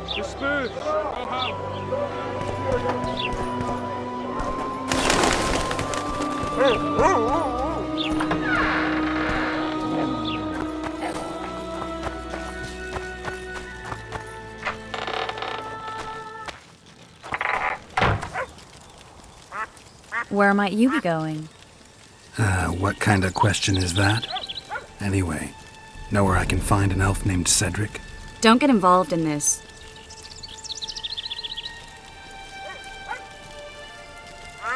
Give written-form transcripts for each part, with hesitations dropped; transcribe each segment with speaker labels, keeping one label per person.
Speaker 1: The smooth. Go home.
Speaker 2: Where might you be going?
Speaker 3: What kind of question is that? Anyway, know where I can find an elf named Cedric?
Speaker 2: Don't get involved in this.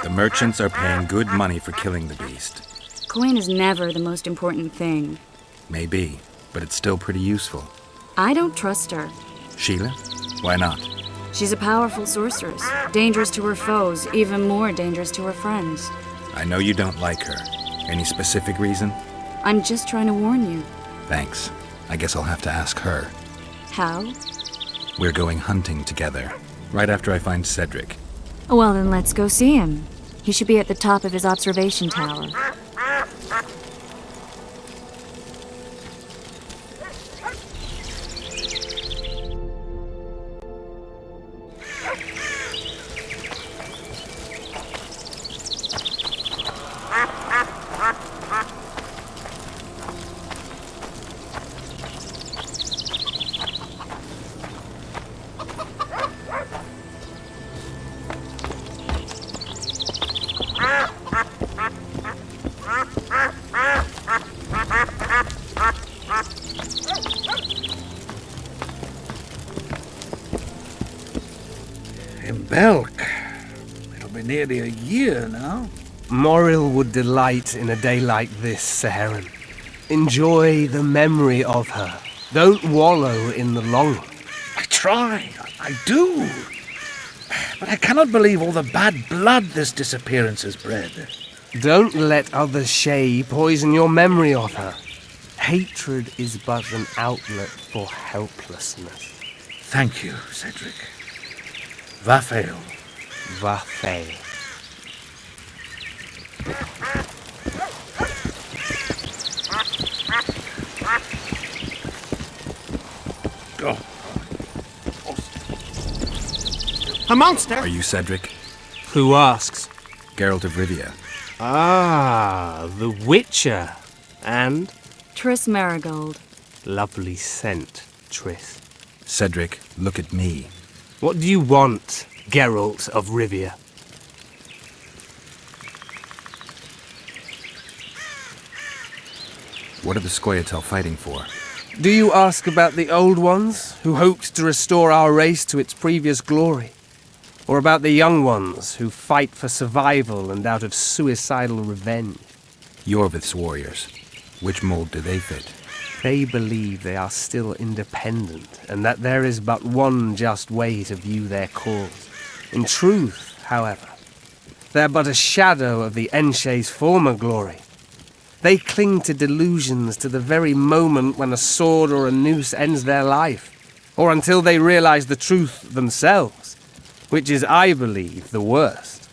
Speaker 4: The merchants are paying good money for killing the beast.
Speaker 2: Coin is never the most important thing.
Speaker 4: Maybe, but it's still pretty useful.
Speaker 2: I don't trust her.
Speaker 4: Sheila? Why not?
Speaker 2: She's a powerful sorceress. Dangerous to her foes, even more dangerous to her friends.
Speaker 4: I know you don't like her. Any specific reason?
Speaker 2: I'm just trying to warn you.
Speaker 4: Thanks. I guess I'll have to ask her.
Speaker 2: How?
Speaker 4: We're going hunting together, right after I find Cedric.
Speaker 2: Well, then let's go see him. He should be at the top of his observation tower.
Speaker 5: In Belk. It'll be nearly a year now.
Speaker 6: Moril would delight in a day like this, Saharan. Enjoy the memory of her. Don't wallow in the longing.
Speaker 5: I try. I do. But I cannot believe all the bad blood this disappearance has bred.
Speaker 6: Don't let other Shay poison your memory of her. Hatred is but an outlet for helplessness.
Speaker 5: Thank you, Cedric. Vafael.
Speaker 6: Vafael.
Speaker 5: Oh.
Speaker 1: A monster!
Speaker 4: Are you Cedric?
Speaker 6: Who asks?
Speaker 4: Geralt of Rivia.
Speaker 6: Ah, the Witcher. And?
Speaker 2: Triss Marigold.
Speaker 6: Lovely scent, Triss.
Speaker 4: Cedric, look at me.
Speaker 6: What do you want, Geralt of Rivia?
Speaker 4: What are the Scoia'tael fighting for?
Speaker 6: Do you ask about the old ones, who hoped to restore our race to its previous glory? Or about the young ones, who fight for survival and out of suicidal revenge?
Speaker 4: Yorvith's warriors. Which mold do they fit?
Speaker 6: They believe they are still independent, and that there is but one just way to view their cause. In truth, however, they are but a shadow of the Enshay's former glory. They cling to delusions to the very moment when a sword or a noose ends their life, or until they realize the truth themselves, which is, I believe, the worst.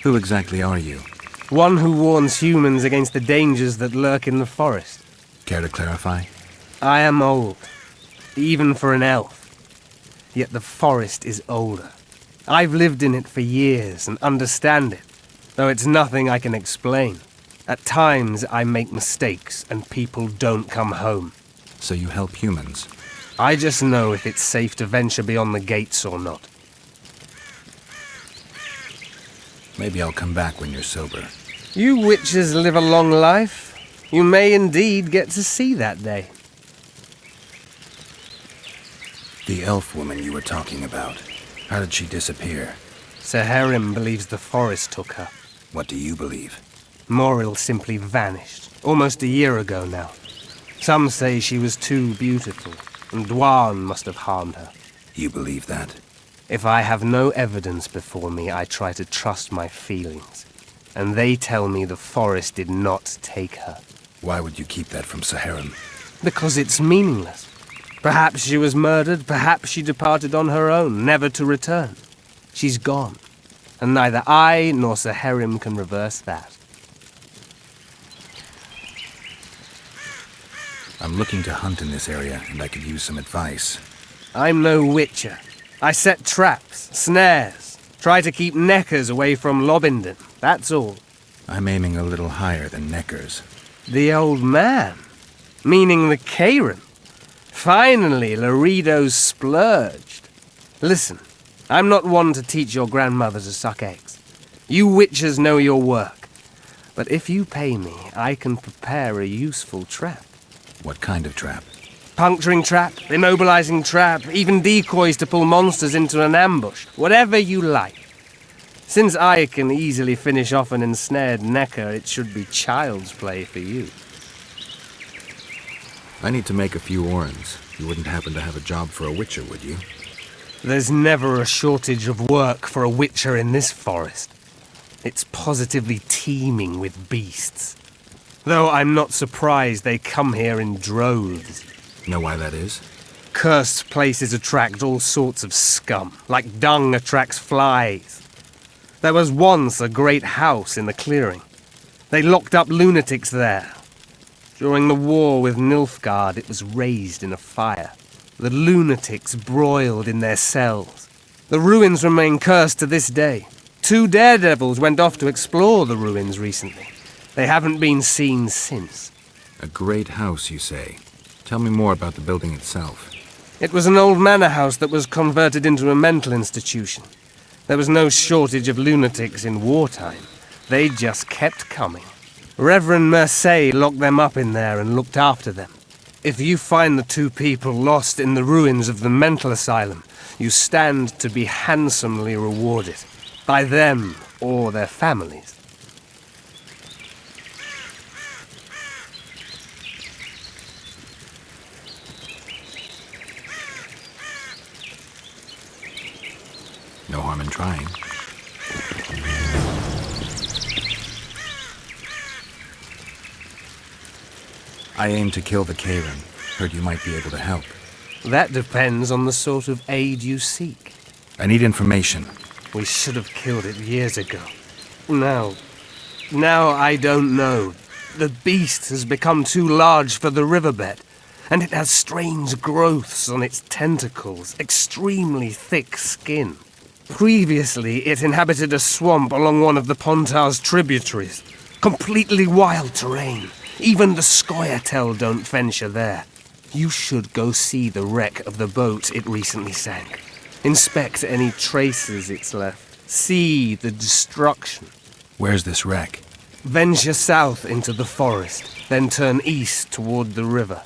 Speaker 4: Who exactly are you?
Speaker 6: One who warns humans against the dangers that lurk in the forest.
Speaker 4: Care to clarify?
Speaker 6: I am old, even for an elf. Yet the forest is older. I've lived in it for years and understand it, though it's nothing I can explain. At times I make mistakes and people don't come home.
Speaker 4: So you help humans?
Speaker 6: I just know if it's safe to venture beyond the gates or not.
Speaker 4: Maybe I'll come back when you're sober.
Speaker 6: You witches live a long life. You may indeed get to see that day.
Speaker 4: The elf woman you were talking about. How did she disappear?
Speaker 6: Saharim believes the forest took her.
Speaker 4: What do you believe?
Speaker 6: Moril simply vanished, almost a year ago now. Some say she was too beautiful, and Dwan must have harmed her.
Speaker 4: You believe that?
Speaker 6: If I have no evidence before me, I try to trust my feelings. And they tell me the forest did not take her.
Speaker 4: Why would you keep that from Saharim?
Speaker 6: Because it's meaningless. Perhaps she was murdered, perhaps she departed on her own, never to return. She's gone, and neither I nor Saharim can reverse that.
Speaker 4: I'm looking to hunt in this area, and I could use some advice.
Speaker 6: I'm no witcher. I set traps, snares, try to keep neckers away from Lobindon, that's all.
Speaker 4: I'm aiming a little higher than Neckers.
Speaker 6: The old man? Meaning the Karen? Finally, Laredo's splurged. Listen, I'm not one to teach your grandmother to suck eggs. You witchers know your work. But if you pay me, I can prepare a useful trap.
Speaker 4: What kind of trap?
Speaker 6: Puncturing trap, immobilizing trap, even decoys to pull monsters into an ambush. Whatever you like. Since I can easily finish off an ensnared Necker, it should be child's play for you.
Speaker 4: I need to make a few orens. You wouldn't happen to have a job for a witcher, would you?
Speaker 6: There's never a shortage of work for a witcher in this forest. It's positively teeming with beasts. Though I'm not surprised they come here in droves.
Speaker 4: Know why that is?
Speaker 6: Cursed places attract all sorts of scum, like dung attracts flies. There was once a great house in the clearing. They locked up lunatics there. During the war with Nilfgaard, it was raised in a fire. The lunatics broiled in their cells. The ruins remain cursed to this day. 2 daredevils went off to explore the ruins recently. They haven't been seen since.
Speaker 4: A great house, you say. Tell me more about the building itself.
Speaker 6: It was an old manor house that was converted into a mental institution. There was no shortage of lunatics in wartime. They just kept coming. Reverend Mercey locked them up in there and looked after them. If you find the 2 people lost in the ruins of the mental asylum, you stand to be handsomely rewarded. By them or their families.
Speaker 4: No harm in trying. I aim to kill the Karen. Heard you might be able to help.
Speaker 6: That depends on the sort of aid you seek.
Speaker 4: I need information.
Speaker 6: We should have killed it years ago. Now I don't know. The beast has become too large for the riverbed, and it has strange growths on its tentacles, extremely thick skin. Previously, it inhabited a swamp along one of the Pontar's tributaries. Completely wild terrain. Even the Scoia'tael don't venture there. You should go see the wreck of the boat it recently sank. Inspect any traces it's left. See the destruction.
Speaker 4: Where's this wreck?
Speaker 6: Venture south into the forest, then turn east toward the river.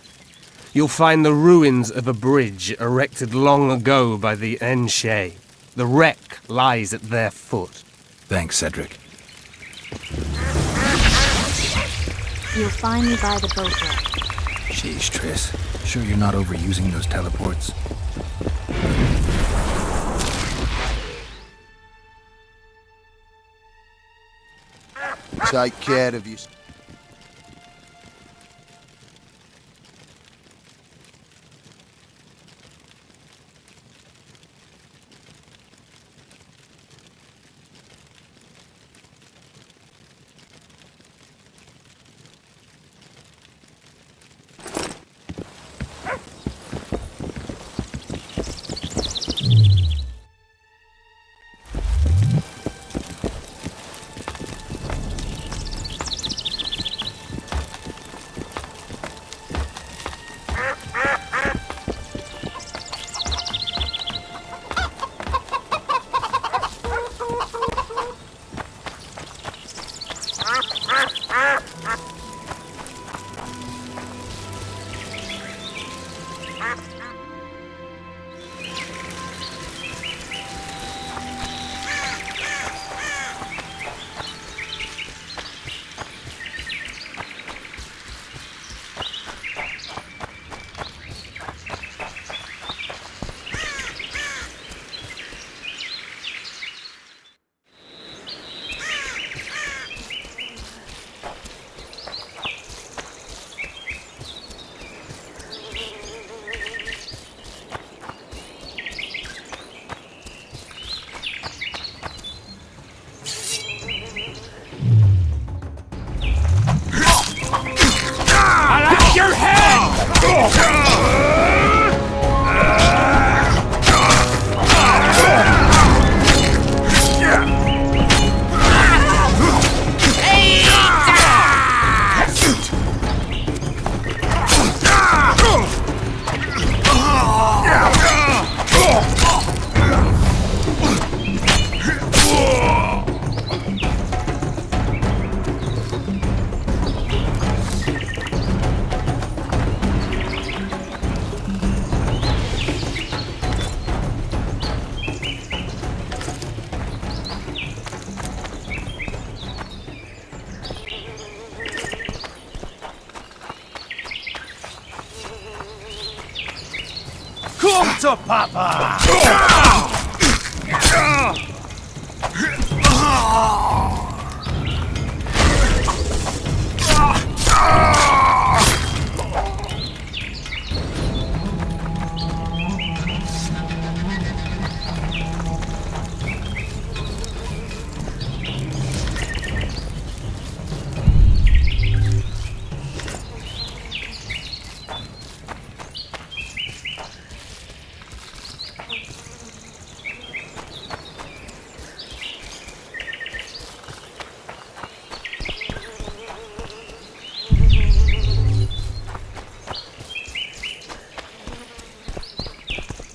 Speaker 6: You'll find the ruins of a bridge erected long ago by the Enshe. The wreck lies at their foot.
Speaker 4: Thanks, Cedric.
Speaker 7: You'll find me by the boat wreck.
Speaker 4: Sheesh, Triss. Sure you're not overusing those teleports?
Speaker 8: Take care of you.
Speaker 5: Come to Papa!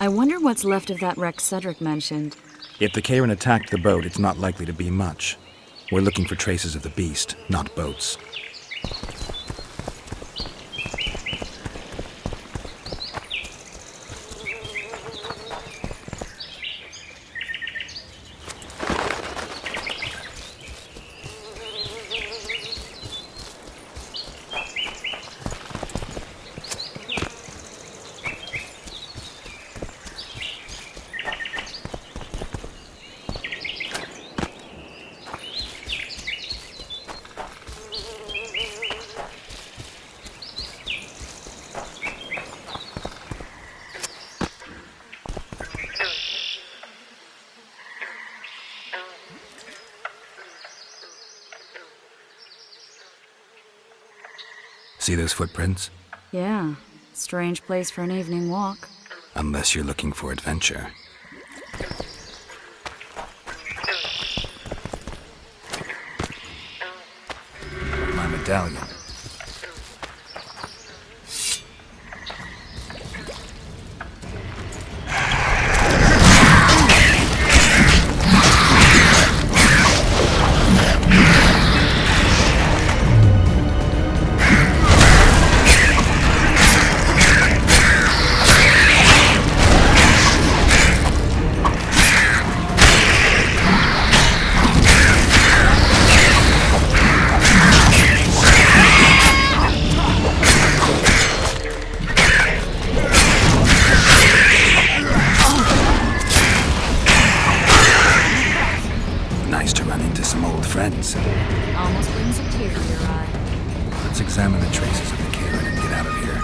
Speaker 2: I wonder what's left of that wreck Cedric mentioned.
Speaker 3: If the Karen attacked the boat, it's not likely to be much. We're looking for traces of the beast, not boats. See those footprints?
Speaker 2: Yeah, strange place for an evening walk.
Speaker 3: Unless you're looking for adventure. My medallion. Nice to run into some old friends.
Speaker 2: Almost brings a tear to your eye.
Speaker 3: Let's examine the traces of the Karen and get out of here.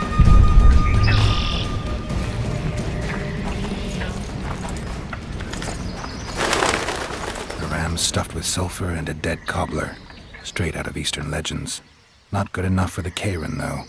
Speaker 3: A ram stuffed with sulfur and a dead cobbler. Straight out of Eastern legends. Not good enough for the Karen, though.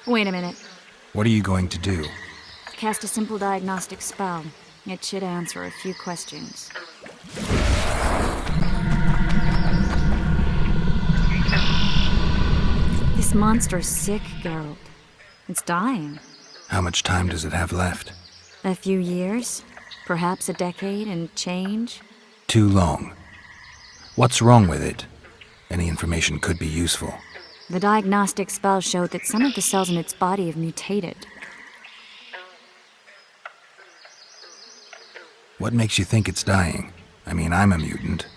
Speaker 2: Wait a minute.
Speaker 3: What are you going to do?
Speaker 2: Cast a simple diagnostic spell. It should answer a few questions. This monster's sick, Geralt. It's dying.
Speaker 3: How much time does it have left?
Speaker 2: A few years? Perhaps a decade and change?
Speaker 3: Too long. What's wrong with it? Any information could be useful.
Speaker 2: The diagnostic spell showed that some of the cells in its body have mutated.
Speaker 3: What makes you think it's dying? I mean, I'm a mutant.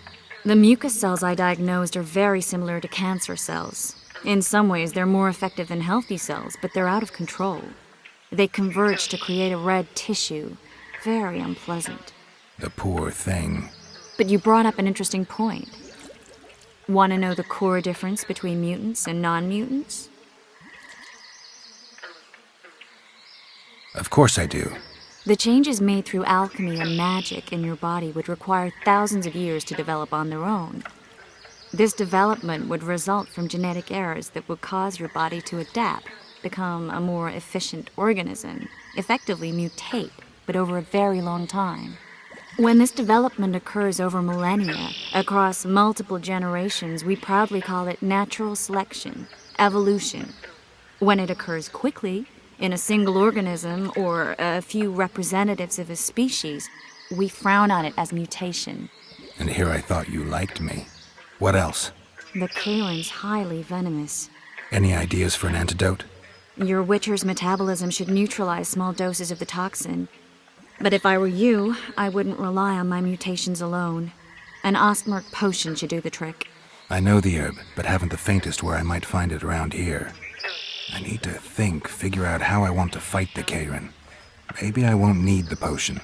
Speaker 2: The mucus cells I diagnosed are very similar to cancer cells. In some ways, they're more effective than healthy cells, but they're out of control. They converge to create a red tissue. Very unpleasant.
Speaker 3: The poor thing.
Speaker 2: But you brought up an interesting point. Want to know the core difference between mutants and non-mutants?
Speaker 3: Of course I do.
Speaker 2: The changes made through alchemy and magic in your body would require thousands of years to develop on their own. This development would result from genetic errors that would cause your body to adapt become a more efficient organism, effectively mutate, but over a very long time. When this development occurs over millennia, across multiple generations, we proudly call it natural selection, evolution. When it occurs quickly, in a single organism or a few representatives of a species, we frown on it as mutation.
Speaker 3: And here I thought you liked me. What else?
Speaker 2: The Karen's highly venomous.
Speaker 3: Any ideas for an antidote?
Speaker 2: Your Witcher's metabolism should neutralize small doses of the toxin. But if I were you, I wouldn't rely on my mutations alone. An Ostmark potion should do the trick.
Speaker 3: I know the herb, but haven't the faintest where I might find it around here. I need to figure out how I want to fight the Karen. Maybe I won't need the potion.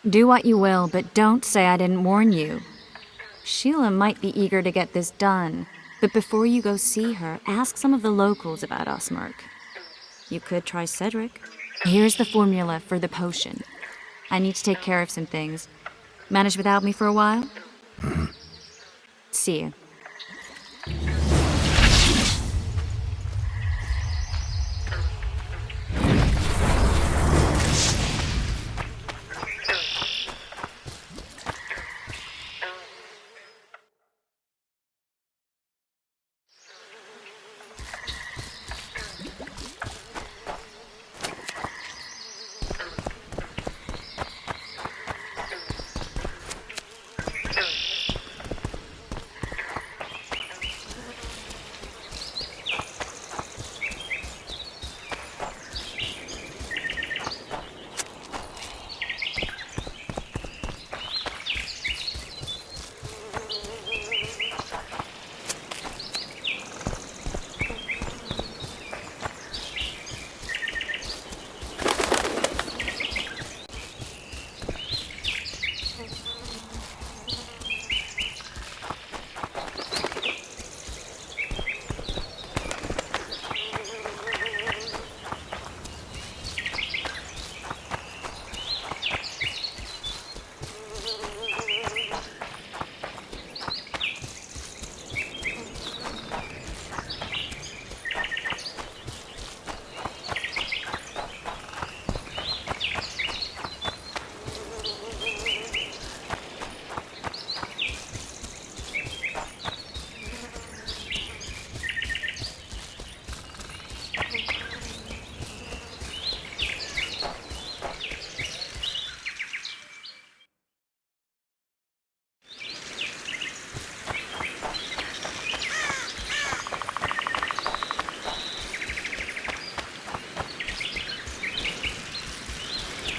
Speaker 2: Do what you will, but don't say I didn't warn you. Sheila might be eager to get this done, but before you go see her, ask some of the locals about Ostmark. You could try Cedric. Here's the formula for the potion. I need to take care of some things. Manage without me for a while?
Speaker 3: Mm-hmm.
Speaker 2: See you.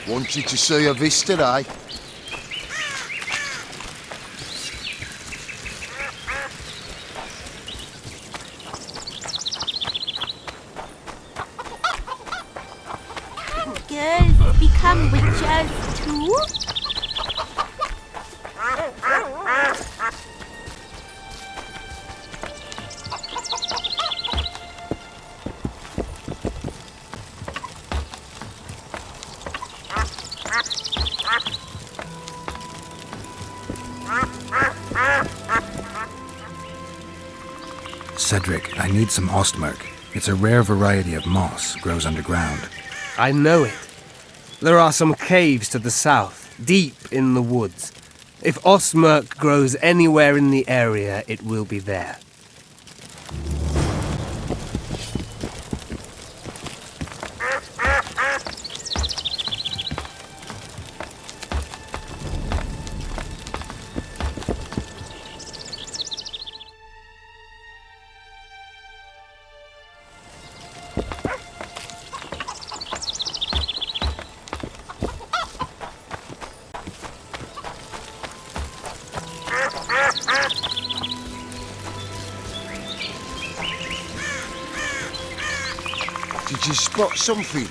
Speaker 8: Wanted to see a vista, eh?
Speaker 7: Can girls become witches too?
Speaker 3: Cedric, I need some Ostmark. It's a rare variety of moss, grows underground.
Speaker 6: I know it. There are some caves to the south, deep in the woods. If Ostmark grows anywhere in the area, it will be there.
Speaker 8: Did you spot something?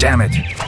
Speaker 3: Damn it.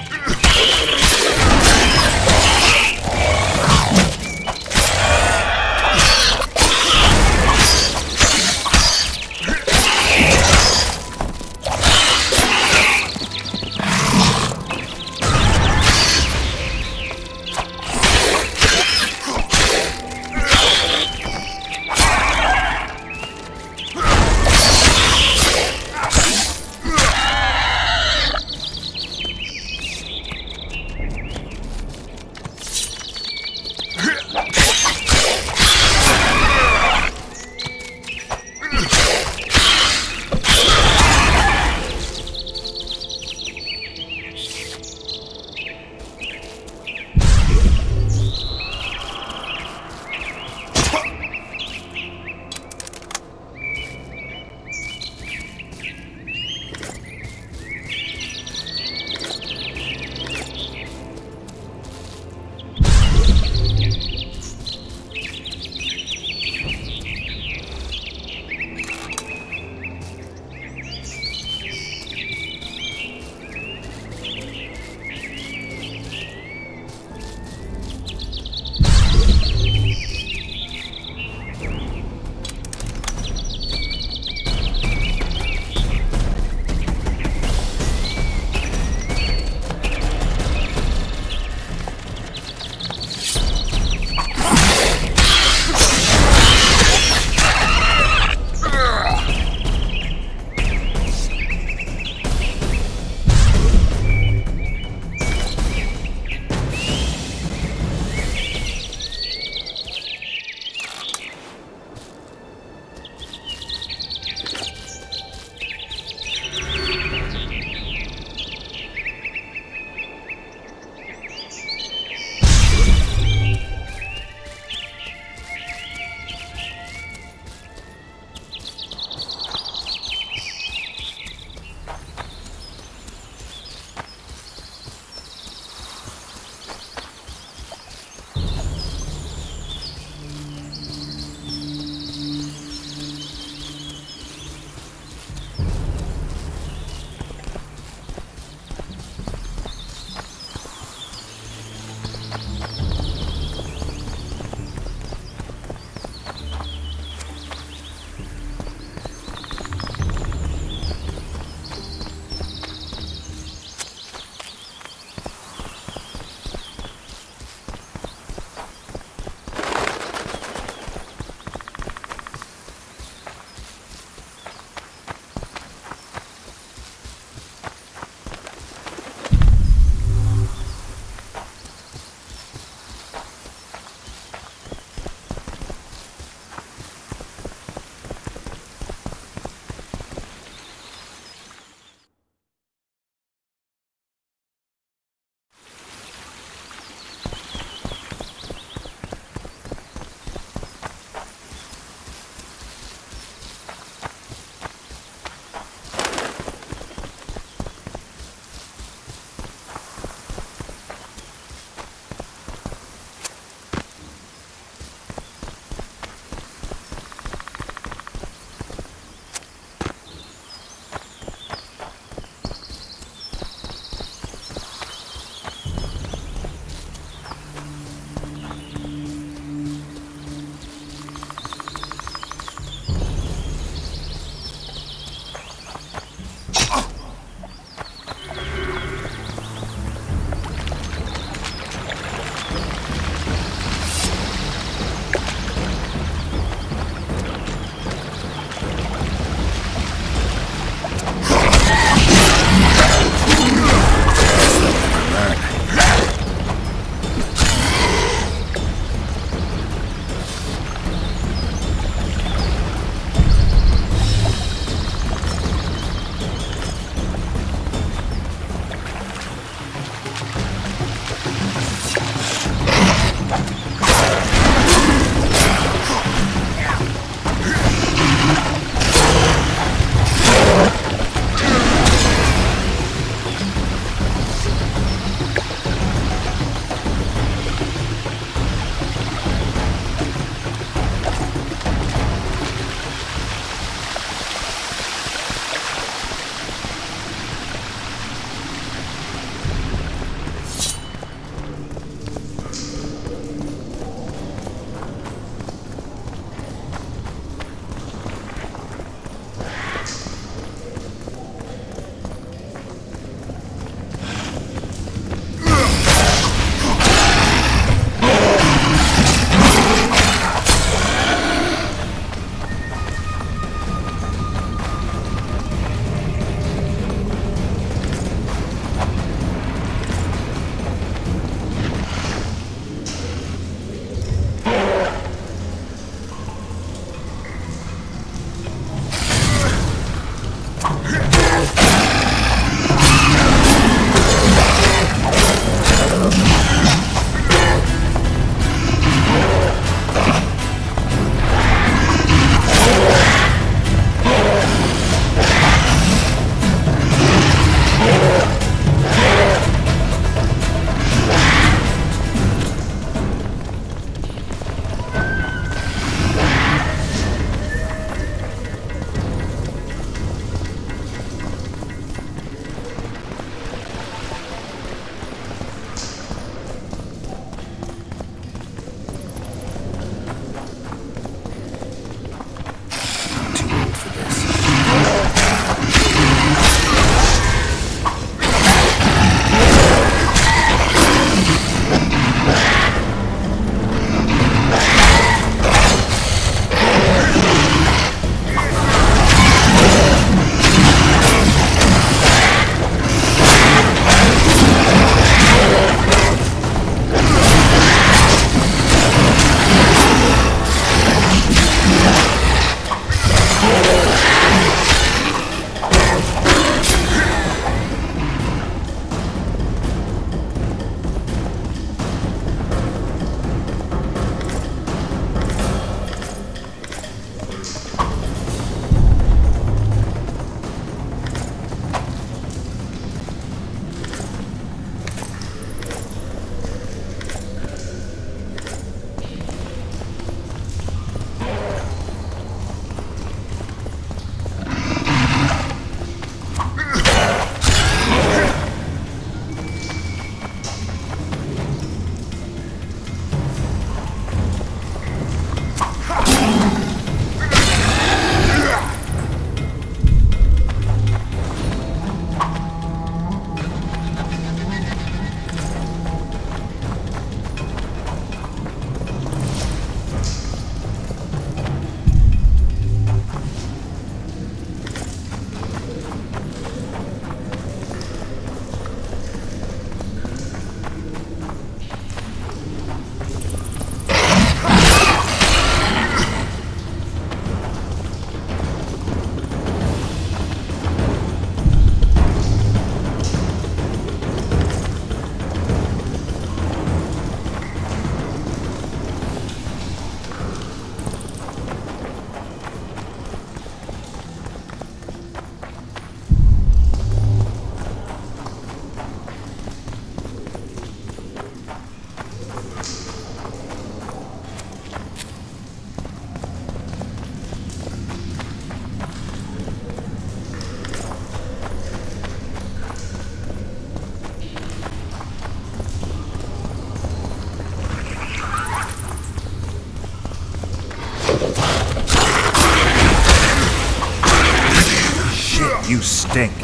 Speaker 3: You stink.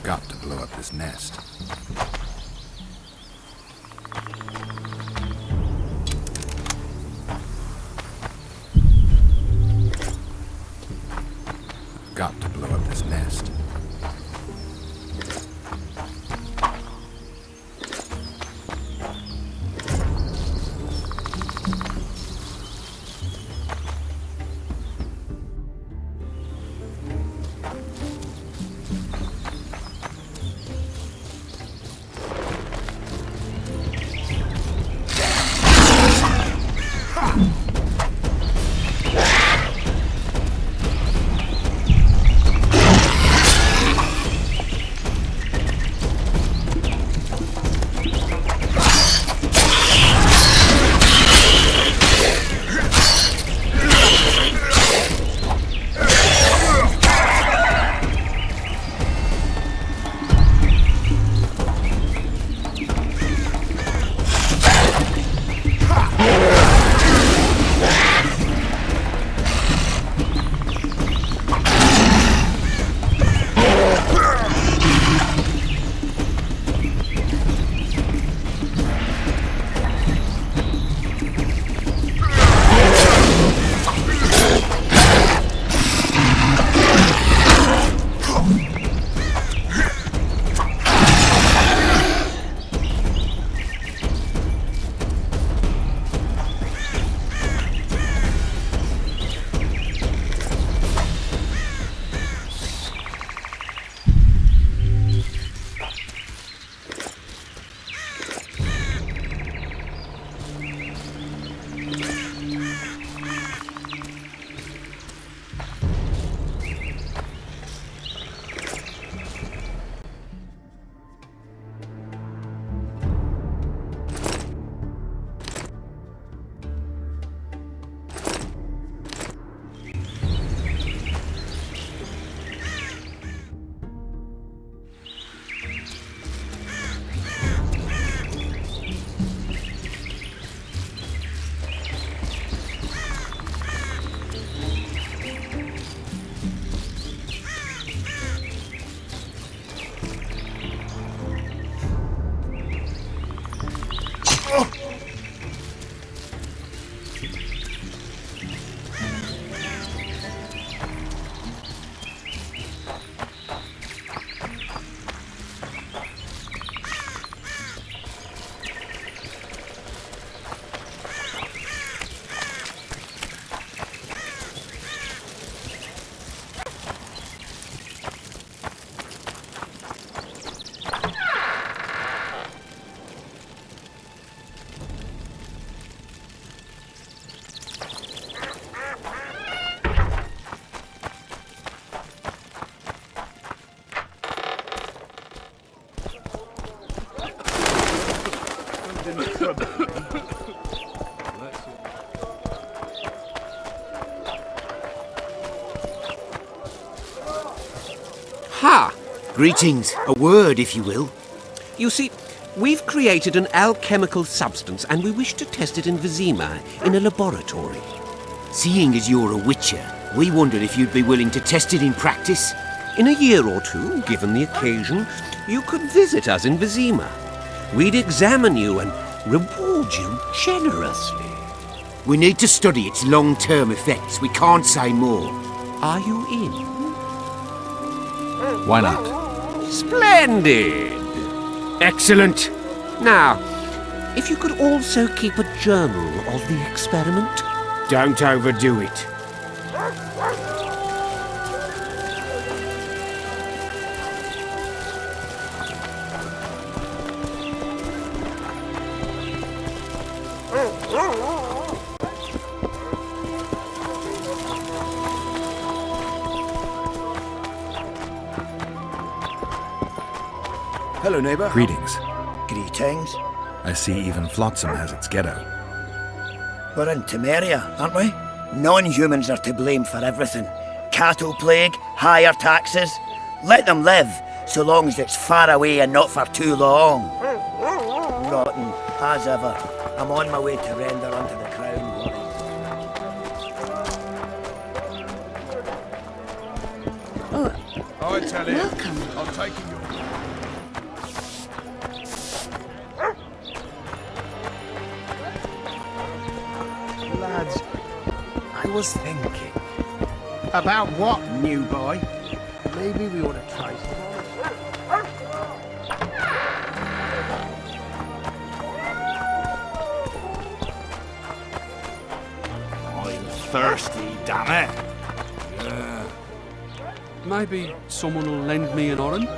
Speaker 3: Got to blow up this nest. this nest.
Speaker 9: Ha! Greetings. A word, if you will.
Speaker 10: You see, we've created an alchemical substance and we wish to test it in Vizima, in a laboratory.
Speaker 9: Seeing as you're a witcher, we wondered if you'd be willing to test it in practice.
Speaker 10: In a year or two, given the occasion, you could visit us in Vizima. We'd examine you and reward you generously.
Speaker 9: We need to study its long-term effects. We can't say more.
Speaker 10: Are you in?
Speaker 3: Why not?
Speaker 10: Splendid!
Speaker 9: Excellent.
Speaker 10: Now, if you could also keep a journal of the experiment.
Speaker 9: Don't overdo it.
Speaker 4: Hello, neighbor.
Speaker 3: Greetings.
Speaker 11: Greetings.
Speaker 3: I see even Flotsam has its ghetto.
Speaker 11: We're in Temeria, aren't we? Non-humans are to blame for everything. Cattle plague, higher taxes. Let them live, so long as it's far away and not for too long. Rotten, as ever. I'm on my way to render unto the crown,
Speaker 7: Oh,
Speaker 1: I tell you,
Speaker 7: welcome.
Speaker 1: I'm taking your...
Speaker 6: Lads, I was thinking.
Speaker 1: About what, new boy?
Speaker 5: Maybe we ought to try some.
Speaker 12: I'm thirsty, damn it.
Speaker 1: Maybe someone will lend me an orange?